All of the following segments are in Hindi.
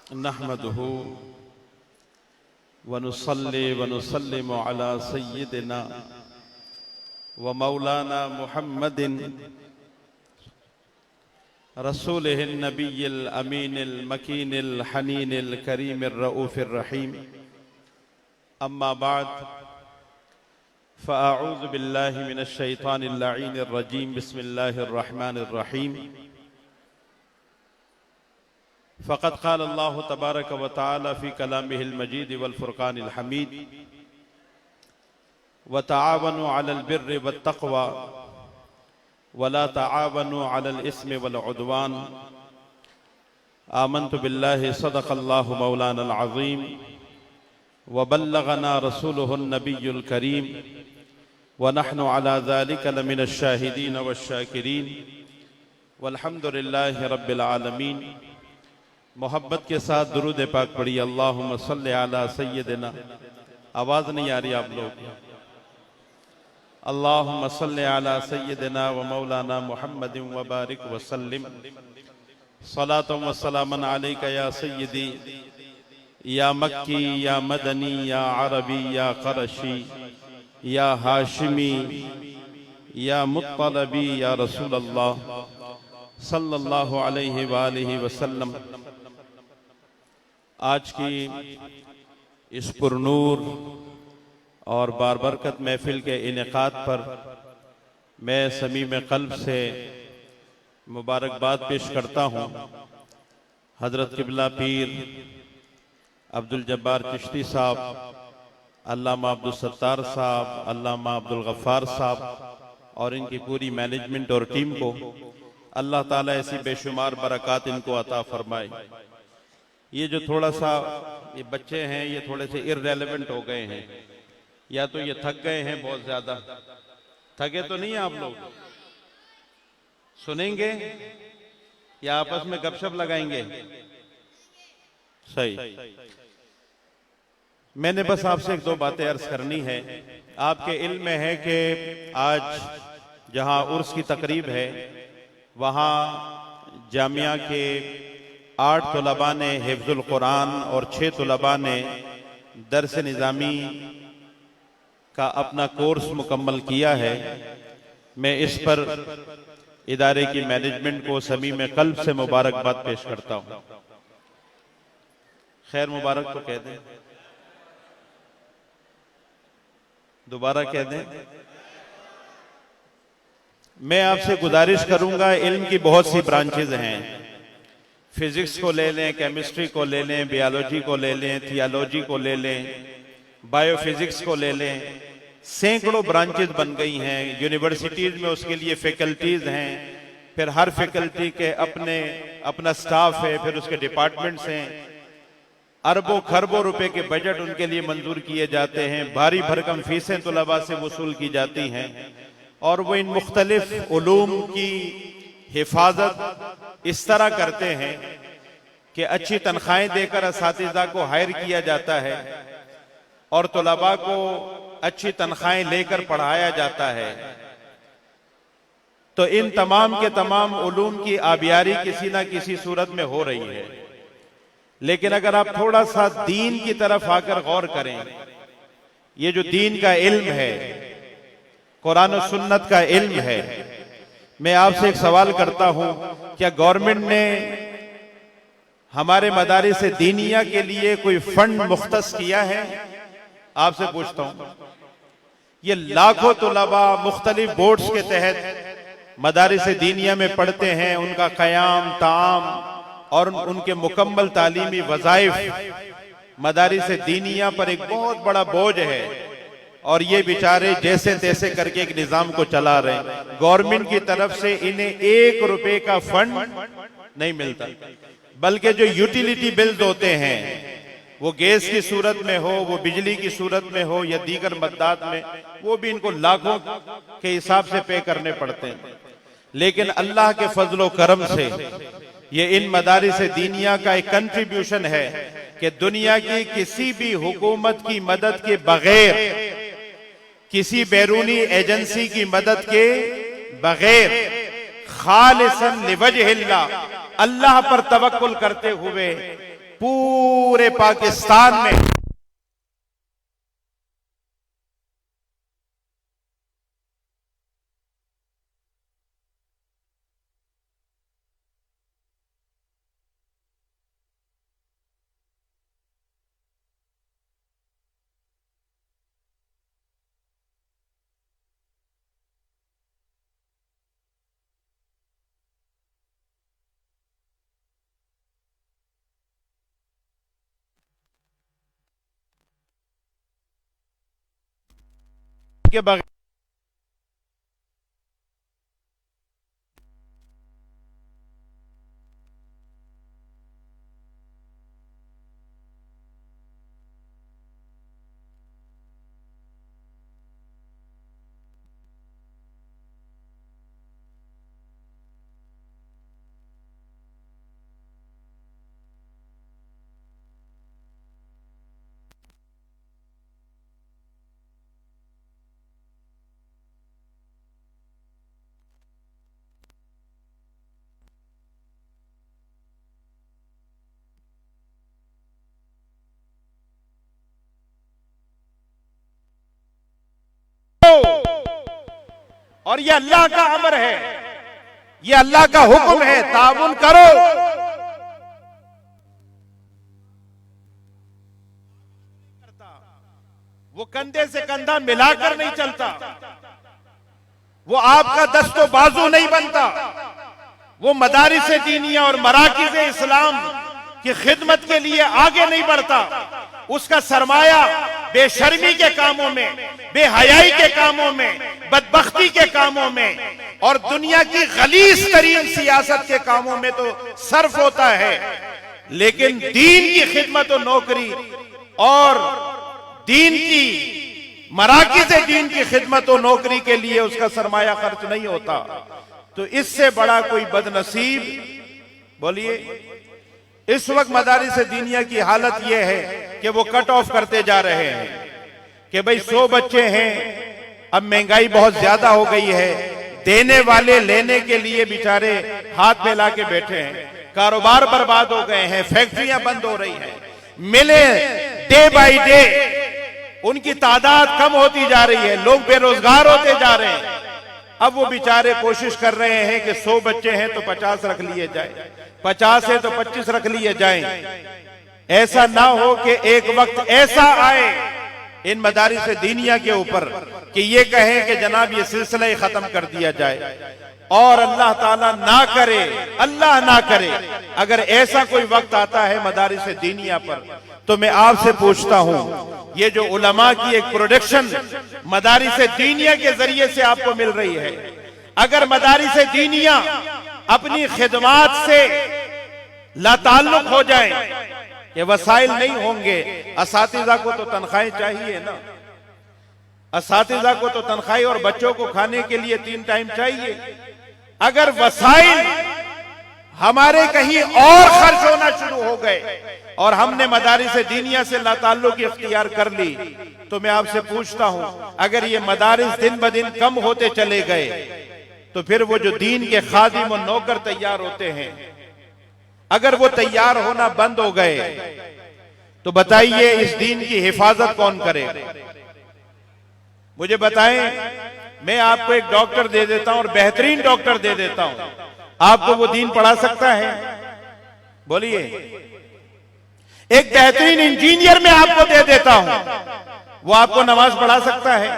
नहमदुहु व नुसल्ली व नुसल्लिमु अला सय्यिदिना व मौलाना मुहम्मदिन रसूलिहिन नबिय्यिल अमीनिल मकीनिल हनीनिल करीमिर रऊफिर रहीम। अम्मा बाद फ़अऊज़ु बिल्लाहि मिनश शैतानिर लईनिर रजीम। बिस्मिल्लाहिर रहमानिर रहीम। फ़क़द क़ाल अल्लाहु तबारक व तआला फ़ी कलामिहिल मजीद वल फ़ुरक़ानिल हमीद व तआवनु अलल बिर्रि वत तक़वा वला तआवनु अलल इस्मि वल उद्वान। आमन्तु बिल्लाहि सदक़ल्लाहु मौलानल अज़ीम व बल्लगना रसूलुहुन नबियुल करीम व नहनु अला ज़ालिका लमिनश शाहिदीन वश्शाकिरीन वल्हम्दुलिल्लाहि रब्बिल आलमीन। मोहब्बत के साथ दुरूद पाक पढ़िए। अल्लाहुम्मा सल्लि अला सय्यिदिना। आवाज़ नहीं आ रही आप लोग। अल्लाहुम्मा सल्लि अला सय्यिदिना व मौलाना मुहम्मदिन व बारिक व सल्लिम। सलातुम व सलामन अलैका या सय्यिदी या मक्की या मदनी या अरबी या क़रशी या हाशिमी या मुत्तलबी या रसूल अल्लाह सल्लल्लाहु अलैहि वालिहि वसल्लम। आज की इस पुरनूर और बारबरकत महफिल के इनेकाद पर मैं समीम क़ल्ब से मुबारकबाद पेश करता हूँ। हज़रत क़िबला पीर अब्दुल जब्बार चिश्ती साहब, अल्लामा अब्दुल सत्तार साहब, अल्लामा अब्दुल गफ़्फ़ार साहब और इनकी पूरी मैनेजमेंट और टीम को अल्लाह ताला ऐसी बेशुमार बरक़ात इनको अता फरमाए। ये जो थोड़ा सा ये बच्चे हैं ये थोड़े से इररेलेवेंट हो गए हैं, या तो ये थक गए हैं बहुत ज्यादा। थके तो नहीं आप लोग? सुनेंगे या आपस में गपशप लगाएंगे? सही। मैंने बस आपसे एक दो बातें अर्ज करनी है। आपके इल्म में है कि आज जहां उर्स की तकरीब है वहां जामिया के 8 तुलबा ने हिफ्जुल कुरान और 6 तुलबा ने दर्स निज़ामी का अपना कोर्स मुकम्मल किया है। मैं इस पर इदारे की मैनेजमेंट को समीम क़ल्ब से मुबारकबाद पेश करता हूँ। खैर मुबारक तो कह दें, दोबारा कह दें। मैं आपसे गुजारिश करूंगा, इल्म की बहुत सी ब्रांचेज हैं। फिजिक्स को ले लें, केमिस्ट्री को ले लें, बायोलॉजी को ले लें, थियोलॉजी को ले लें, बायोफिजिक्स को ले लें। सैकड़ों ब्रांचेज बन गई हैं यूनिवर्सिटीज में, उसके लिए फैकल्टीज हैं। फिर हर फैकल्टी के अपना स्टाफ है, फिर उसके डिपार्टमेंट्स हैं। अरबों खरबों रुपए के बजट उनके लिए मंजूर किए जाते हैं। भारी भरकम फीसें तुलबा से वसूल की जाती हैं और वो इन मुख्तलिफ उलूम की हिफाजत इस तरह करते हैं कि अच्छी तनख्वाहें देकर असातिज़ा को हायर किया जाता है और तुलबा को अच्छी तनख्वाहें लेकर पढ़ाया जाता है। तो इन तमाम के तमाम उलूम की आबियारी किसी ना किसी सूरत में हो रही है। लेकिन अगर आप थोड़ा सा दीन की तरफ आकर गौर करें, ये जो दीन का इल्म है, कुरान और सुन्नत का इल्म है, मैं आपसे एक सवाल करता हूं, क्या गवर्नमेंट ने हमारे मदारिस दीनिया के लिए कोई फंड मुख्तस किया है? आपसे पूछता हूं। ये लाखों तुलबा मुख्तलिफ बोर्ड्स के तहत मदारिस दीनिया में पढ़ते हैं। उनका क़याम ताम और उनके मुकम्मल तालीमी वज़ाइफ मदारिस दीनिया पर एक बहुत बड़ा बोझ है और ये बेचारे जैसे तैसे करके एक निजाम को चला रहे हैं। गवर्नमेंट की तरफ से इन्हें 1 रुपए का फंड नहीं मिलता, बल्कि जो यूटिलिटी बिल्स होते हैं, वो गैस की सूरत में हो, वो बिजली की सूरत में हो या दीगर मद्दात में, वो भी इनको लाखों के हिसाब से पे करने पड़ते हैं। लेकिन अल्लाह के फजलो करम से ये इन मदारिस दीनिया का एक कंट्रीब्यूशन है कि दुनिया की किसी भी हुकूमत की मदद के बगैर, किसी बैरूनी एजेंसी की मदद के बगैर खालिसन लिवजहिल्लाह अल्लाह पर तवक्कुल करते हुए पूरे पाकिस्तान में के बगैर और ये अल्लाह का अमर है, ये अल्लाह का हुक्म है, ताउन करो। वो कंधे से कंधा मिलाकर नहीं चलता, वो आपका दस्तो बाजू नहीं बनता, वो मदारिस दीनिया और मराकिज इस्लाम की खिदमत के लिए आगे नहीं बढ़ता। उसका सरमाया बेशर्मी के कामों में, बेहयाई के कामों में, बदबख्ती के कामों में और दुनिया की गलीज तरीन सियासत के कामों में तो सर्फ होता है, लेकिन दीन की खिदमत और नौकरी और दीन की मराकिज़ दीन की खिदमत और नौकरी के लिए उसका सरमाया खर्च नहीं होता। तो इससे बड़ा कोई बदनसीब बोलिए। इस वक्त मदारिस दीनिया की हालत यह है कि वो कट ऑफ करते जा रहे हैं कि भाई 100 बच्चे हैं, अब महंगाई बहुत ज्यादा हो गई है, देने वाले लेने के लिए बेचारे हाथ फैला के बैठे हैं, कारोबार बर्बाद हो गए हैं, फैक्ट्रियां बंद हो रही हैं, मिले डे बाय डे उनकी तादाद कम होती जा रही है, लोग बेरोजगार होते जा रहे हैं। अब वो बेचारे कोशिश कर रहे हैं कि 100 बच्चे हैं तो 50 रख लिए जाए, 50 है तो 25 रख लिए जाएं। ऐसा ना हो कि एक वक्त ऐसा आए इन मदारिस दीनिया के ऊपर कि ये कहें कि जनाब ये सिलसिला ही खत्म कर दिया जाए। और अल्लाह ताला ना करे, अल्लाह ना करे, अगर ऐसा कोई वक्त आता है मदारिस दीनिया पर, तो मैं आपसे पूछता हूं, ये जो उलमा की एक प्रोडक्शन मदारिस दीनिया के जरिए से आपको मिल रही है, अगर मदारिस दीनिया अपनी खिदमात से लाताल्लुक हो जाए, ये वसाइल नहीं होंगे। असातिज़ा को तो तनख्वाहें चाहिए ना, असातिज़ा को तो तनख्वाही और बच्चों को खाने के लिए 3 टाइम चाहिए। अगर वसाइल हमारे कहीं और खर्च होना शुरू हो गए और हमने मदारिस दीनिया से लाताल्लुक इख्तियार कर ली, तो मैं आपसे पूछता हूं, अगर ये मदारिस दिन ब दिन कम होते चले गए तो फिर वो जो दीन के खादिम और नौकर तैयार होते हैं, अगर वो तैयार होना बंद हो गए तो बताइए इस दीन की हिफाजत कौन करे? मुझे बताएं, मैं आपको एक डॉक्टर दे देता हूं और बेहतरीन डॉक्टर दे देता हूं, आपको वो दीन पढ़ा सकता है? बोलिए। एक बेहतरीन इंजीनियर मैं आपको दे देता हूं, वो आपको नमाज पढ़ा सकता है?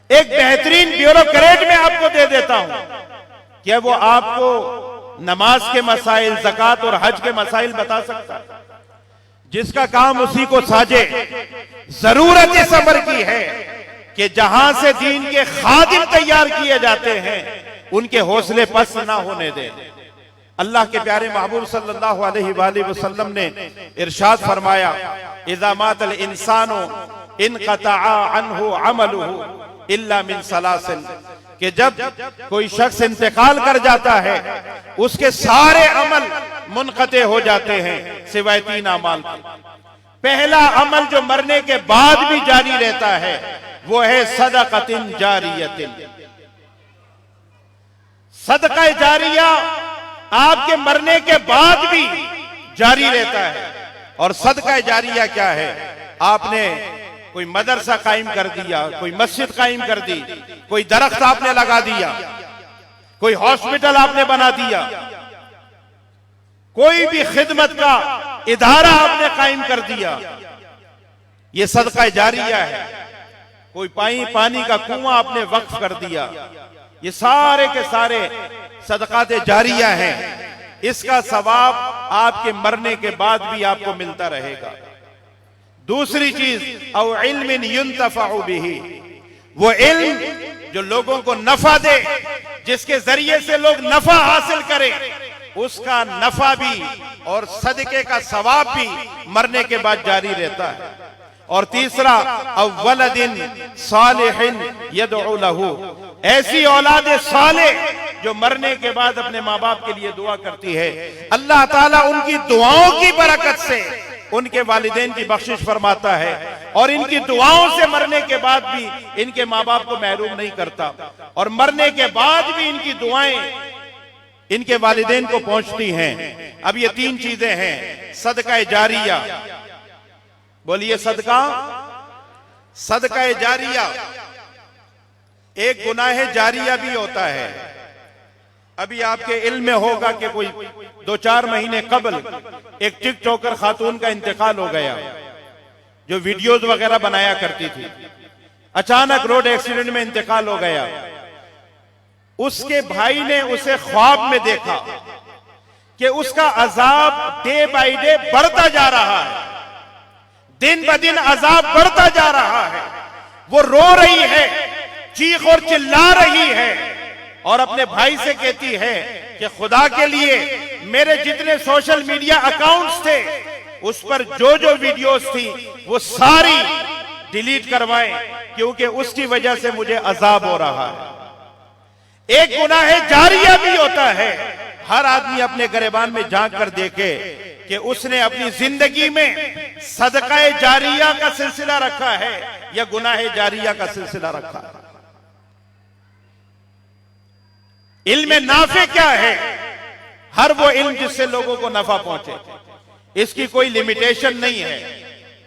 एक बेहतरीन ब्यूरोक्रेट मैं आपको दे देता हूं, क्या वो आपको नमाज के मसाइल, ज़कात और हज के मसाइल बता सकता है? जिसका काम उसी को साजे। जरूरत इस अमर की है कि जहां से दीन के खादिम तैयार किए जाते हैं, उनके हौसले पस्त ना होने दें। अल्लाह के प्यारे महबूब सल्लल्लाहु अलैहि वसल्लम ने इरशाद फरमाया, इज़ा मातल इंसानो इनक़तअ अन्हु अमलुहु इल्ला मिन सलासिल, कि जब कोई शख्स इंतकाल कर जाता है उसके सारे अमल मुनक़ते हो जाते हैं सिवाय 3 अमाल के। पहला अमल जो मरने के बाद भी जारी रहता है वो है सदक़तिन जारियतिन। सदका जारिया आपके मरने के बाद भी जारी रहता है। और सदका जारिया क्या है? आपने कोई मदरसा कायम कर दिया, कोई मस्जिद कायम कर दी, कोई दरख्त आपने लगा दिया, कोई हॉस्पिटल आपने बना दिया, कोई भी खिदमत का इदारा आपने कायम कर दिया, ये सदका जारिया है। कोई पानी का कुआं आपने वक्फ कर दिया, ये सारे के सारे सदकात जारिया हैं। इसका सवाब आपके मरने के बाद भी आपको मिलता रहेगा। दूसरी चीज, औ इल्मिन युन्तफ़अु बिही, वो इल्म जो लोगों को नफा दे, जिसके जरिए से लोग नफा हासिल करें, उसका नफा भी और सदके का सवाब भी मरने के बाद जारी रहता है। और तीसरा, अव्वलदिन सालिहिन यदउ लहू, ऐसी औलाद सालेह जो मरने के बाद अपने माँ बाप के लिए दुआ करती है। अल्लाह ताला उनकी दुआओं की बरकत से उनके वालिदैन की बख्शिश फरमाता है और इनकी दुआओं से मरने के बाद भी इनके माँ बाप को महरूम नहीं करता, और मरने के बाद भी इनकी दुआएं इनके वालिदैन को पहुंचती हैं। अब ये तीन चीजें हैं सदका जारिया। बोलिए सदका जारिया। एक गुनाह जारिया भी होता है। अभी आपके इल्म में होगा कि कोई 2-4 महीने कबल एक टिकटॉकर खातून का इंतकाल हो गया, जो वीडियोस वगैरह बनाया करती थी। अचानक रोड एक्सीडेंट में इंतकाल हो गया। उसके भाई ने उसे ख्वाब में देखा कि उसका अजाब डे बाय डे बढ़ता जा रहा है, दिन ब दिन अजाब बढ़ता जा रहा है। वो रो रही है, चीख और चिल्ला रही है और अपने भाई से कहती है कि खुदा के लिए मेरे जितने सोशल मीडिया अकाउंट्स थे उस पर जो जो वीडियोस थी वो सारी डिलीट करवाएं, क्योंकि उसकी वजह से मुझे अजाब हो रहा है। एक गुनाह जारिया भी होता है। हर आदमी अपने गिरबान में झांक कर देखे कि उसने अपनी जिंदगी में सदका जारिया का सिलसिला रखा है या गुनाह जारिया का सिलसिला रखा है। इल्म नाफे क्या है? हर वो इल्म जिससे लोगों को नफा पहुंचे, इसकी कोई लिमिटेशन नहीं है।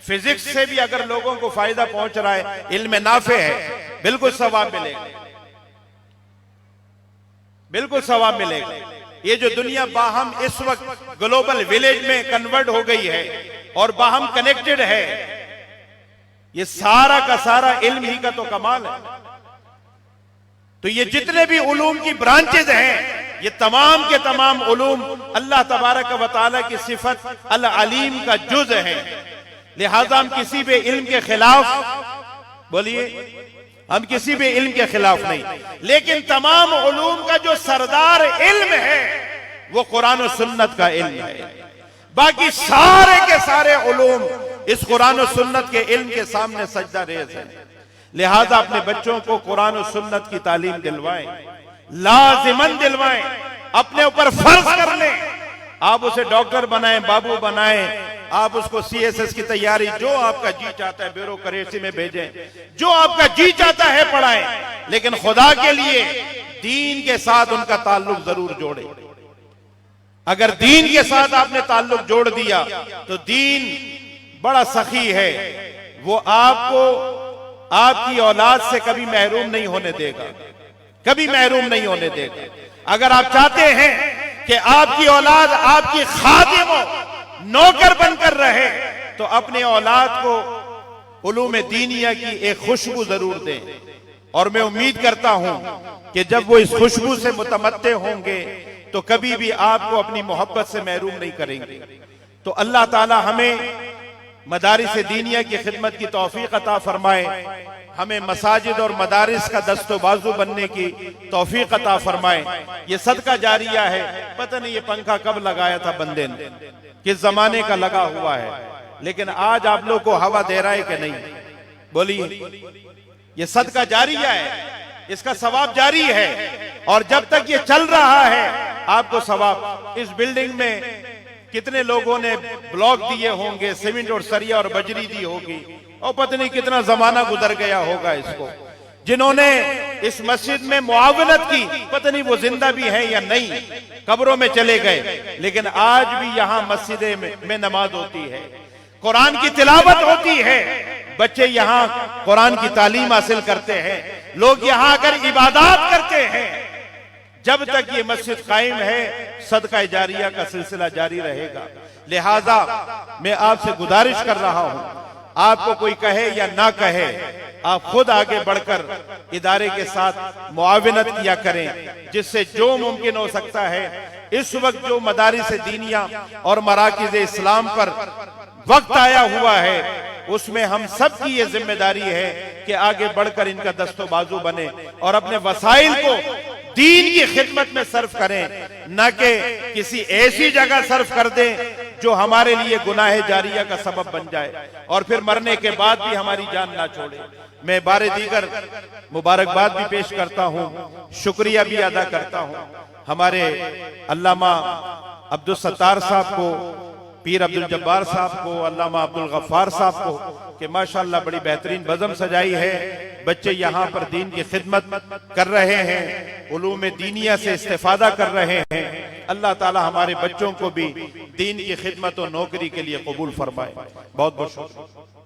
फिजिक्स से भी अगर लोगों को फायदा पहुंच रहा है, इल्म नाफे है, बिल्कुल सवाब मिलेगा, बिल्कुल सवाब मिलेगा। ये जो दुनिया बाहम इस वक्त ग्लोबल विलेज में कन्वर्ट हो गई है और बाहम कनेक्टेड है, ये सारा का सारा इल्म ही का तो कमाल है। तो ये जितने भी उलूम की ब्रांचेज हैं, ये तमाम के तमाम उलूम अल्लाह तबारक व तआला की सिफत अल अलीम का जुज है। लिहाजा हम किसी भी इल्म के खिलाफ, बोलिए, हम किसी भी इल्म के खिलाफ नहीं, लेकिन तमाम उलूम का जो सरदार इल्म है वो कुरान और सुन्नत का इल्म है। बाकी सारे के सारे उलूम इस कुरान और सुन्नत के इल्म के सामने सजदा रेज़ है। लिहाजा अपने बच्चों को कुरान और सुन्नत की तालीम दिलवाएं, लाजिमन दिलवाएं, अपने ऊपर फर्ज कर लें। आप उसे डॉक्टर बनाएं, बाबू बनाएं, आप उसको CSS की तैयारी, जो आपका जी चाहता है ब्यूरोक्रेसी में भेजें, जो आपका जी चाहता है पढ़ाएं, लेकिन खुदा के लिए दीन के साथ उनका ताल्लुक जरूर जोड़े। अगर दीन के साथ आपने ताल्लुक जोड़ दिया तो दीन बड़ा सखी है, वो आपको आपकी औलाद से कभी महरूम नहीं होने देगा, कभी महरूम नहीं होने देगा। अगर आप चाहते हैं कि आपकी औलाद आपकी खादिम नौकर बनकर रहे, तो अपने औलाद को उलूम दीनिया की एक खुशबू जरूर दें। और मैं उम्मीद करता हूं कि जब वो इस खुशबू से मुतमत्ते होंगे तो कभी भी आपको अपनी मोहब्बत से महरूम नहीं करेंगे। तो अल्लाह ताला हमें मदारिस दीनिया की खिदमत की तौफीक अता फरमाए, हमें मसाजिद और मदारिस का दस्तो बाजू बनने की तौफीक अता फरमाए। ये सदका जारिया है। पता नहीं ये पंखा कब लगाया था बंदे ने, किस जमाने का लगा हुआ है, लेकिन आज आप लोग को हवा दे रहा है कि नहीं? बोलिए, ये सदका जारिया है, इसका सवाब जारी है और जब तक ये चल रहा है आपको सवाब। इस बिल्डिंग में कितने लोगों ने ब्लॉक दिए होंगे, सीमेंट और सरिया और बजरी दी होगी, और पता नहीं कितना जमाना गुजर गया होगा इसको। जिन्होंने इस मस्जिद में मुआवनत की, पता नहीं वो जिंदा भी हैं या नहीं, कब्रों में चले गए, लेकिन आज भी यहाँ मस्जिद में नमाज होती है, कुरान की तिलावत होती है, बच्चे यहाँ कुरान की तालीम हासिल करते हैं, लोग यहाँ आकर इबादत करते हैं। जब तक ये मस्जिद कायम है, सदका जारिया का सिलसिला जारी रहेगा। लिहाजा मैं आपसे गुजारिश कर रहा हूं, आपको कोई कहे या ना कहे, आप खुद आगे बढ़कर इदारे के साथ मुआविनत किया करें, जिससे जो मुमकिन हो सकता है। इस वक्त जो मदारिस दीनिया और मराकिज इस्लाम पर वक्त आया हुआ है, उसमें हम सब की ये जिम्मेदारी है कि आगे बढ़कर इनका दस्तो बाजू बने और अपने वसाइल को दीन की खिदमत में सर्फ करें, न कि किसी ऐसी जगह सर्फ कर दें जो हमारे लिए गुनाह जारिया का सबब बन जाए और फिर मरने के बाद भी हमारी जान ना छोड़े। मैं बारे दीगर मुबारकबाद भी पेश करता हूं, शुक्रिया भी अदा करता हूं हमारे अल्लामा अब्दुल सत्तार साहब को, पीर अब्दुल जब्बार साहब को, अल्लामा अब्दुल गफ्फार साहब को कि माशाअल्लाह बड़ी बेहतरीन बज़म सजाई है। बच्चे यहाँ पर दीन की खिदमत कर रहे हैं, उलूम दीनिया से इस्तेफादा कर रहे हैं। अल्लाह ताला हमारे बच्चों को भी दीन की खिदमत और नौकरी के लिए कबूल फरमाए। बहुत बहुत शुक्रिया।